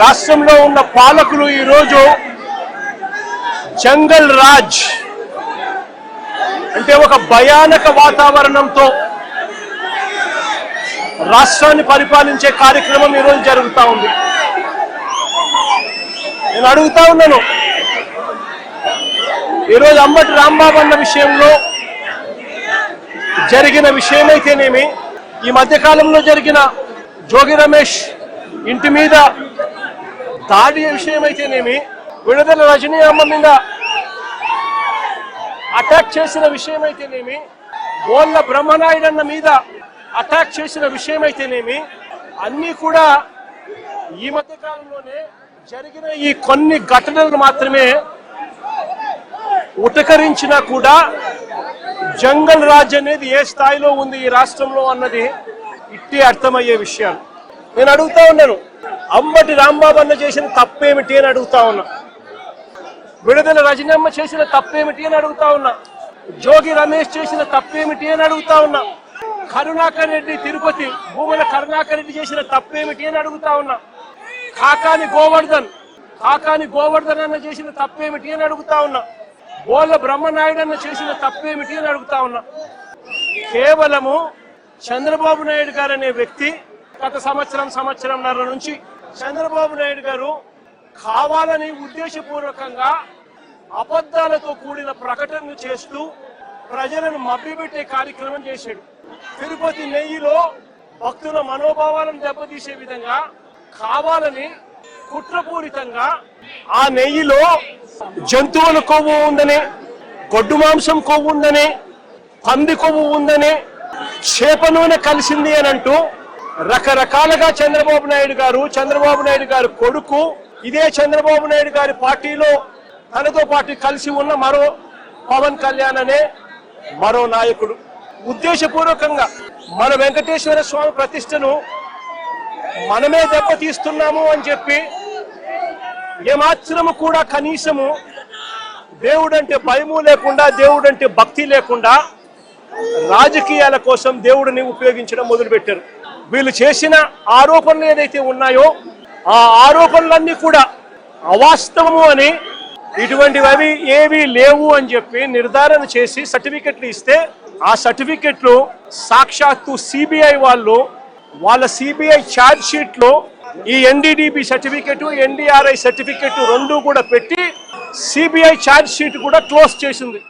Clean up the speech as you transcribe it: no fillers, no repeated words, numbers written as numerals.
రాష్ట్రంలో ఉన్న పాలకులు ఈరోజు జంగల్ రాజ్ అంటే ఒక భయానక వాతావరణంతో రాష్ట్రాన్ని పరిపాలించే కార్యక్రమం ఈరోజు జరుగుతూ ఉంది. నేను అడుగుతా ఉన్నాను, ఈరోజు అంబటి రాంబాబు అన్న విషయంలో జరిగిన విషయమైతేనేమి, ఈ మధ్యకాలంలో జరిగిన జోగి రమేష్ ఇంటి మీద దాడి విషయమైతేనేమి, విడుదల రజనీ అమ్మ మీద అటాక్ చేసిన విషయమైతేనేమి, బోళ్ళ బ్రహ్మనాయుడు అన్న మీద అటాక్ చేసిన విషయమైతేనేమి, అన్నీ కూడా ఈ మధ్య కాలంలోనే జరిగిన ఈ కొన్ని ఘటనలు మాత్రమే ఉటకరించినా కూడా జంగల్ రాజ్ అనేది ఏ స్థాయిలో ఉంది ఈ రాష్ట్రంలో అన్నది ఇట్టి అర్థమయ్యే విషయాలు. నేను అడుగుతా ఉన్నాను, అంబటి రాంబాబు అన్న చేసిన తప్పేమిటి అని అడుగుతా ఉన్నా, విడుదల రజనమ్మ చేసిన తప్పేమిటి అని అడుగుతా ఉన్నా, జోగి రమేష్ చేసిన తప్పేమిటి అని అడుగుతా ఉన్నా, కరుణాకర్ రెడ్డి తిరుపతి భూముల కరుణాకర్ రెడ్డి చేసిన తప్పేమిటి అని అడుగుతా ఉన్నా, కాకాని గోవర్ధన్ అన్న చేసిన తప్పేమిటి అని అడుగుతా ఉన్నా, బోళ్ళ బ్రహ్మనాయుడు అన్న చేసిన తప్పేమిటి అని అడుగుతా ఉన్నా. కేవలము చంద్రబాబు నాయుడు గారు అనే వ్యక్తి గత సంవత్సరంన్నర నుంచి చంద్రబాబు నాయుడు గారు కావాలని ఉద్దేశపూర్వకంగా అబద్ధాలతో కూడిన ప్రకటనలు చేస్తూ ప్రజలను మభ్యపెట్టే కార్యక్రమం చేశాడు. తిరుపతి నెయ్యిలో భక్తుల మనోభావాలను దెబ్బతీసే విధంగా కావాలని కుట్రపూరితంగా ఆ నెయ్యిలో జంతువుల కొవ్వు ఉందని, గొడ్డు మాంసం కొవ్వు ఉందని, పంది కొవ్వు ఉందని, చేప నూనె కలిసింది అని అంటూ రకరకాలుగా చంద్రబాబు నాయుడు గారు కొడుకు, ఇదే చంద్రబాబు నాయుడు గారి పార్టీలో తనతో పాటు కలిసి ఉన్న మరో పవన్ కళ్యాణ్ అనే మరో నాయకుడు ఉద్దేశపూర్వకంగా మన వెంకటేశ్వర స్వామి ప్రతిష్టను మనమే దెబ్బతీస్తున్నాము అని చెప్పి ఏమాత్రము కూడా కనీసము దేవుడంటే భయము లేకుండా, దేవుడంటే భక్తి లేకుండా రాజకీయాల కోసం దేవుడిని ఉపయోగించడం మొదలుపెట్టారు. వీళ్ళు చేసిన ఆరోపణలు ఏదైతే ఉన్నాయో ఆ ఆరోపణలన్నీ కూడా అవాస్తవము అని, ఇటువంటివి ఏవి లేవు అని చెప్పి నిర్ధారణ చేసి సర్టిఫికెట్లు ఇస్తే ఆ సర్టిఫికెట్లు సాక్షాత్తు సిబిఐ వాళ్ళ సిబిఐ ఛార్జ్ షీట్ లో ఈ ఎన్డీడీబీ సర్టిఫికెట్, ఎన్డీఆర్ఐ సర్టిఫికెట్ రెండు కూడా పెట్టి సిబిఐ ఛార్జ్ షీట్ కూడా క్లోజ్ చేసింది.